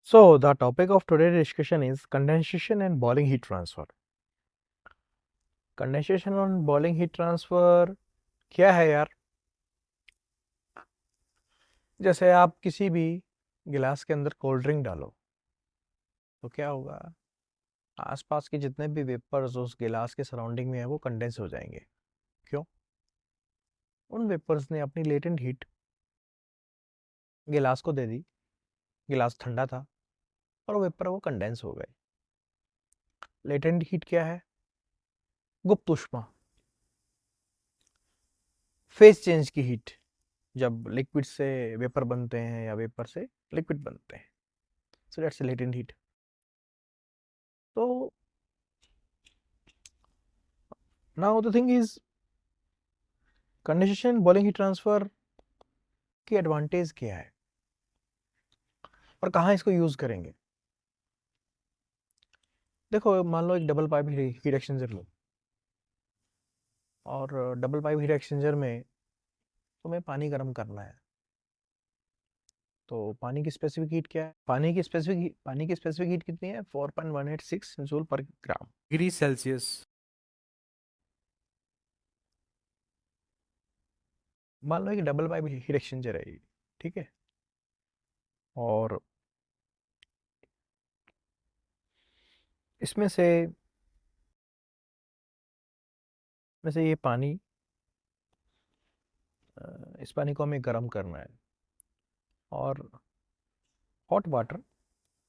So, the topic of today's discussion is condensation and boiling heat transfer. Condensation and boiling heat transfer क्या है यार? जैसे आप किसी भी गिलास के अंदर कोल्ड ड्रिंक डालो तो क्या होगा? आसपास के जितने भी वेपर्स उस गिलास के सराउंडिंग में है वो कंडेंस हो जाएंगे। क्यों? उन वेपर्स ने अपनी लेटेंट हीट गिलास को दे दी। गिलास ठंडा था और वो वेपर वो कंडेंस हो गए। लेटेंट हीट क्या है? गुप्त ऊष्मा, फेज चेंज की हीट, जब लिक्विड से वेपर बनते हैं या वेपर से लिक्विड बनते हैं। So that's latent heat. तो now the thing is condensation boiling heat transfer की एडवांटेज क्या है और कहाँ इसको यूज करेंगे? देखो, मान लो एक डबल पाइप हीट एक्सचेंजर लो और डबल पाइप हीट एक्सचेंजर में तुम्हें पानी गर्म करना है। तो पानी की स्पेसिफिक हीट क्या है? पानी की स्पेसिफिक हीट कितनी है? 4.186 जूल पर ग्राम डिग्री सेल्सियस। मान लो एक डबल पाइप हीट एक्सचेंजर है ये, ठीक है। और इसमें से ये पानी, इस पानी को हमें गर्म करना है और हॉट वाटर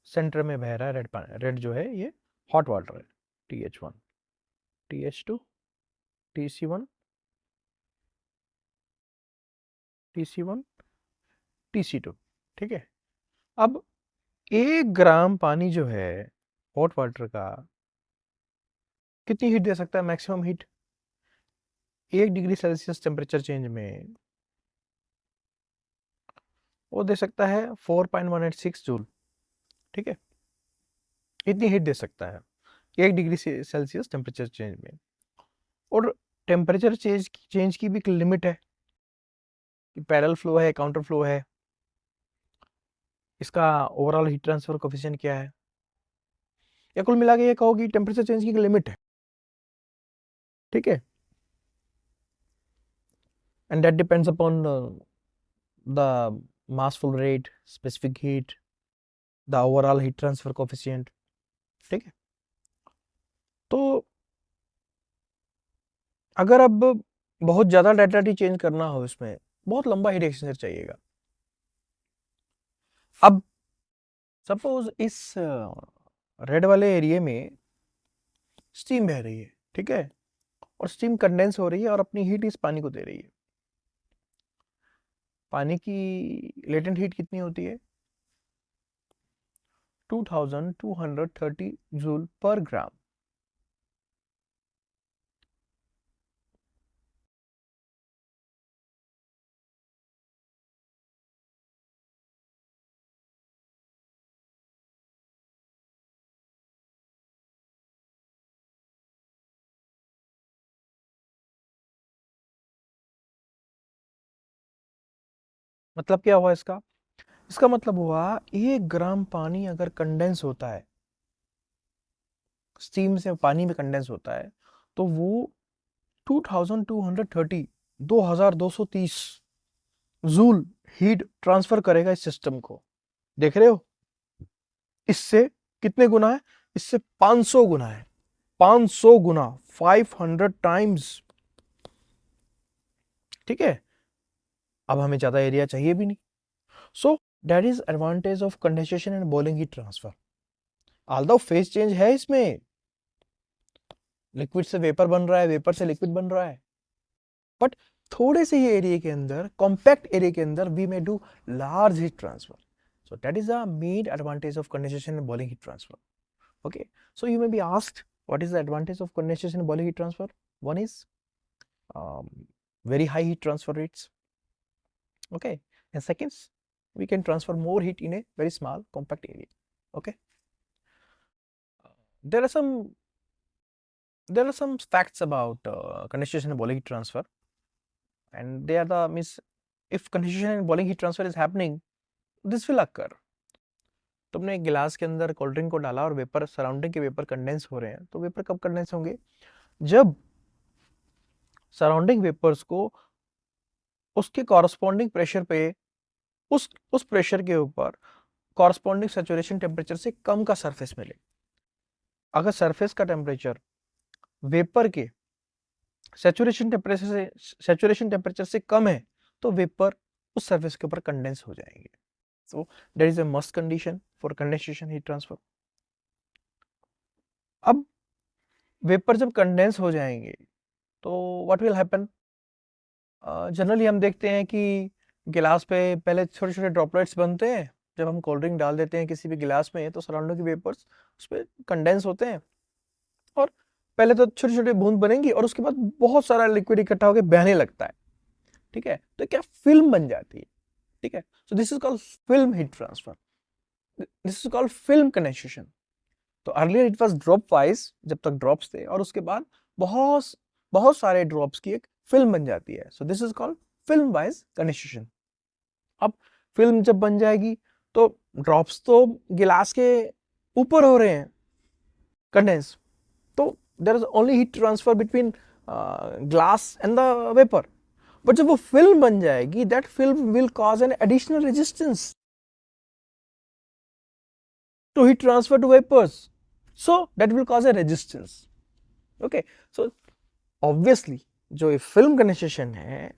सेंटर में बह रहा है। रेड पानी, रेड जो है ये हॉट वाटर है। TH1, TH2, TC1, TC1, TC2, ठीक है। अब 1 ग्राम पानी जो है हॉट वाटर का कितनी हीट दे सकता है? Maximum heat 1 degree Celsius temperature change में वो दे सकता है 4.186 जूल, ठीक है। इतनी हीट दे सकता है 1 डिग्री सेल्सियस टेम्परेचर चेंज में। और टेम्परेचर चेंज की भी एक लिमिट है कि पैरेलल फ्लो है, काउंटर फ्लो है, इसका ओवरऑल हीट ट्रांसफर कोफिशिएंट क्या है, या कुल मिला के ये कहो कि टेम्परेचर चेंज की एक लिमिट है, ठीक है। And that depends upon the mass flow rate, specific heat, the overall heat transfer coefficient, ठीक है। तो अगर अब बहुत ज़्यादा डाटा चेंज करना हो, इसमें बहुत लंबा हीट एक्सचेंजर चाहिएगा। अब सपोज इस रेड वाले एरिया में स्टीम बह रही है, ठीक है, और स्टीम कंडेंस हो रही है और अपनी हीट इस पानी को दे रही है। पानी की लेटेंट हीट कितनी होती है? 2230 जूल पर ग्राम। मतलब क्या हुआ इसका? इसका मतलब हुआ 1 ग्राम पानी अगर कंडेंस होता है, स्टीम से पानी में कंडेंस होता है, तो वो 2230 2230 जूल हीट ट्रांसफर करेगा इस सिस्टम को। देख रहे हो? इससे कितने गुना है? इससे 500 गुना है। 500 गुना, 500 टाइम्स, ठीक है। अब हमें ज्यादा एरिया चाहिए भी नहीं। So that is advantage of condensation and boiling heat transfer. Although phase change है इसमें, लिक्विड से वेपर बन रहा है, वेपर से लिक्विड बन रहा है, बट थोड़े से ही एरिया के अंदर, कॉम्पैक्ट एरिया के अंदर we may do large heat transfer. So that is the main advantage of condensation and boiling heat transfer. Okay, so you may be asked, what is the advantage of condensation and boiling heat transfer? One is um, very high heat transfer rates. Okay, and seconds, we can transfer more heat in a very small compact area. Okay, there are some facts about condensation and boiling heat transfer, and they are the means, if condensation and boiling heat transfer is happening, this will occur. तुमने गिलास के अंदर cold drink को डाला और vapour, surrounding के vapour condense हो रहे हैं, तो वेपर कब कंडेंस होंगे? जब सराउंडिंग वेपर्स को उसके कॉरस्पॉन्डिंग प्रेशर पे, उस प्रेशर के ऊपर कॉरस्पॉन्डिंग सैचुरेशन टेम्परेचर से कम का सरफेस मिले। अगर सरफेस का टेम्परेचर वेपर के सैचुरेशन टेम्परेचर से कम है तो वेपर उस सरफेस के ऊपर कंडेंस हो जाएंगे। So that is a must condition for condensation heat transfer. अब वेपर जब कंडेंस हो जाएंगे तो व्हाट विल हैपन? जनरली हम देखते हैं कि गिलास पे पहले छोटे छोटे ड्रॉपलेट्स बनते हैं। जब हम कोल्ड ड्रिंक डाल देते हैं किसी भी गिलास में तो सराउंडिंग के वेपर्स उस पर कंडेंस होते हैं और पहले तो छोटी छोटी बूंद बनेंगी और उसके बाद बहुत सारा लिक्विड इकट्ठा होकर बहने लगता है। ठीक है, तो क्या फिल्म बन जाती है। ठीक है, so this is called film heat transfer, this is called film condensation. तो earlier it was dropwise, जब तक ड्रॉप्स थे, और उसके बाद बहुत बहुत सारे ड्रॉप्स की एक फिल्म बन जाती है। So this is called film wise condensation. अब फिल्म जब बन जाएगी तो ड्रॉप्स तो गिलास के ऊपर हो रहे हैं कंडेंस, तो there is only heat transfer between glass and the vapour. But जब वो फिल्म बन जाएगी, that film will cause an additional resistance to heat transfer to vapors, so that will cause a resistance. Okay, so obviously जो ये film condensation है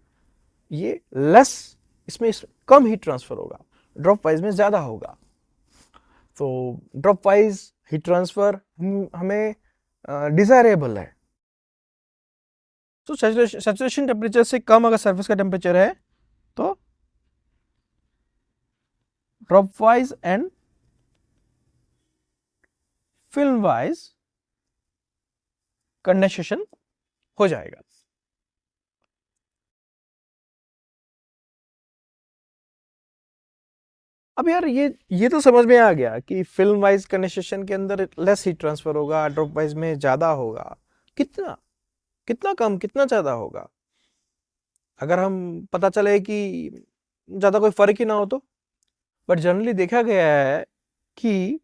ये less, इसमें कम heat transfer होगा, ड्रॉप वाइज में ज्यादा होगा। तो ड्रॉप वाइज हीट ट्रांसफर हमें डिजायरेबल है। तो सैचुरेशन टेम्परेचर से कम अगर सरफेस का टेम्परेचर है तो drop wise and film wise condensation हो जाएगा। अब यार ये तो समझ में आ गया कि फिल्म वाइज कंडेंसेशन के अंदर लेस हीट ट्रांसफर होगा, ड्रॉप वाइज में ज्यादा होगा। कितना कितना कम, कितना ज्यादा होगा? अगर हम पता चले कि ज्यादा कोई फर्क ही ना हो तो। बट जनरली देखा गया है कि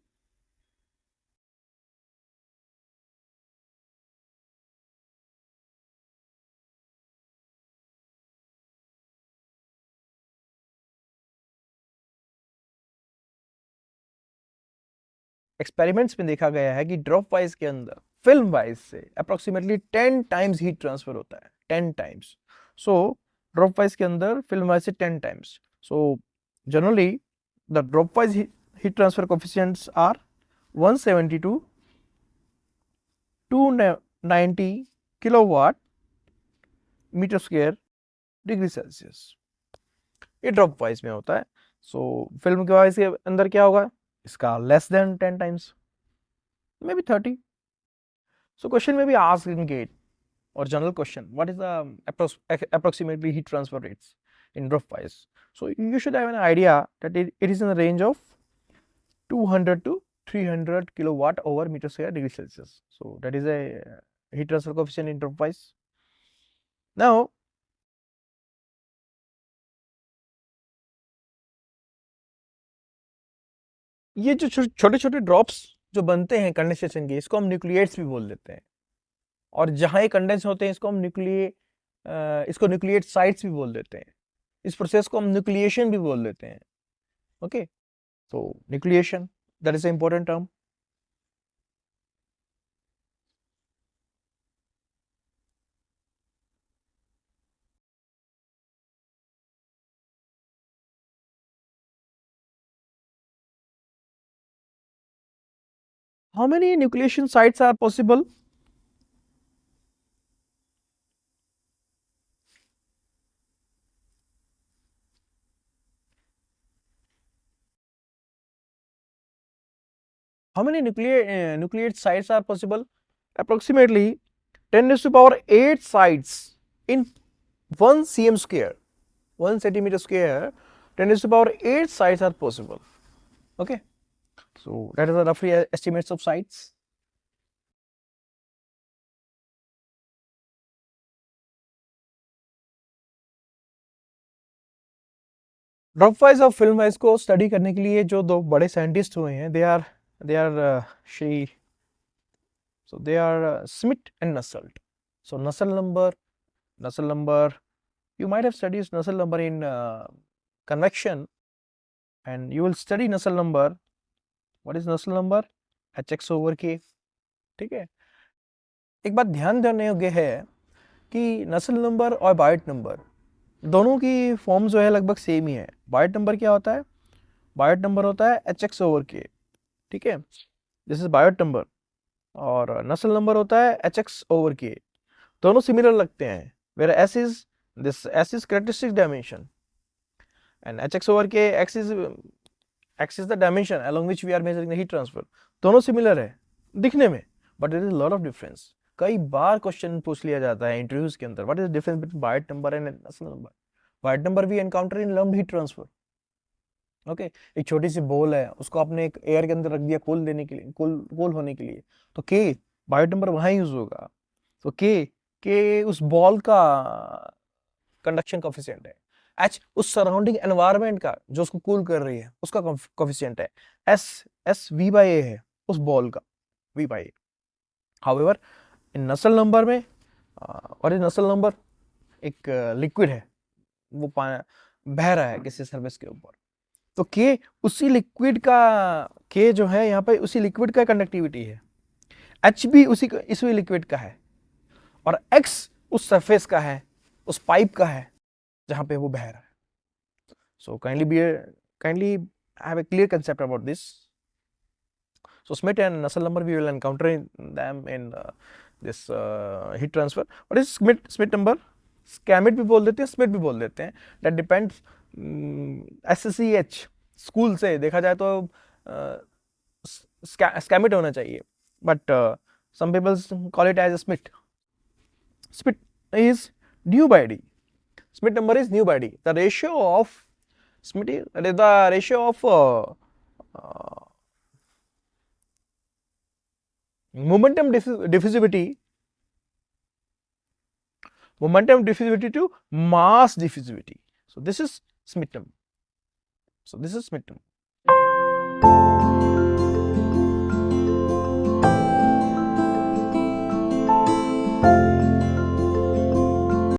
एक्सपेरिमेंट्स में देखा गया है कि ड्रॉप वाइज के अंदर फिल्म वाइज से अप्रोक्सीमेटली 10 टाइम्स हीट ट्रांसफर होता है, 10 टाइम्स। सो ड्रॉप वाइज के अंदर फिल्म वाइज से 10 times. So generally the drop wise heat transfer coefficients are 172 290 kilowatt metre square degree Celsius. ये ड्रॉप वाइज में होता है। सो फिल्म के वाइज के अंदर क्या होगा? इसका less than 10 times, may be 30। So question में भी asked in GATE or general question, what is the approximately heat transfer rates in drop wise? So you should have an idea that it is in the range of 200 to 300 kilowatt over meter square degree Celsius. So that is a heat transfer coefficient in drop wise. Now ये जो छोटे छोटे drops जो बनते हैं condensation के, इसको हम न्यूक्लिएट्स भी बोल देते हैं। और जहां ये कंडेंस होते हैं इसको हम इसको न्यूक्लिएट साइट्स भी बोल देते हैं। इस प्रोसेस को हम न्यूक्लिएशन भी बोल देते हैं। Okay, so nucleation, that is an important term. How many nucleation sites are possible? How many nucleate sites are possible? Approximately 10 raised to power 8 sites in 1 cm square, 1 centimeter square. 10 raised to power 8 sites are possible. Okay, so that is the roughly estimates of sites. Drop wise of film wise को study करने के लिए जो दो बड़े scientist हुए हैं, they are Smith and नसल्ट. सो नसल number, you might have studied Nusselt number in convection, and you will study Nusselt number. What is Nusselt number? hx over k. ठीक है. एक बात ध्यान देने योग्य है कि नसल नंबर और बायोट नंबर दोनों की फॉर्म जो है लगभग सेम ही है. बायोट नंबर क्या होता है? बायोट नंबर होता है hx over k. ठीक है, दिस इज बायोट नंबर. और नसल नंबर होता है hx over k. दोनों सिमिलर लगते हैं. where s is characteristic dimension and hx over k, x is the dimension along which we are measuring the heat transfer. दोनों सिमिलर है दिखने में, but there is a lot of difference. कई बार question पूछ लिया जाता है इंटरव्यूज के अंदर, what is the difference between Biot number and Nusselt number? Biot number we encounter in lumped heat transfer. Okay, एक छोटी सी बॉल है, उसको आपने एक एयर के अंदर रख दिया कूल देने के लिए, कूल होने के लिए, तो के बायोट नंबर वहां यूज होगा. तो के उस बॉल का कंडक्शन कोफिशिएंट है. एच उस सराउंडिंग एनवायरनमेंट का जो उसको कूल कर रही है उसका कोफिशिएंट है. एस वी बाई ए है उस बॉल का, V by A. However in Nusselt number में, और इस नसल नंबर एक लिक्विड है, वो बह रहा है किसी सरफेस के ऊपर. तो के उसी लिक्विड का, के जो है यहाँ पे उसी लिक्विड का कंडक्टिविटी है. एच भी इसी लिक्विड का है. और एक्स उस सरफेस का है, उस पाइप का है जहां पे वो बह रहा है. सो kindly have a clear concept about this. So Schmidt and Nusselt number we will encounter them in this heat transfer. What is Schmidt number? Schmidt भी बोल देते हैं, Schmidt भी बोल देते हैं. That depends. SSEH स्कूल से देखा जाए तो Schmidt होना चाहिए, but some people call it as Schmidt. Schmidt is nu by d. Schmidt number is nu by d. The ratio of Schmidt is the ratio of momentum diffusivity to mass diffusivity. So this is Schmidt number.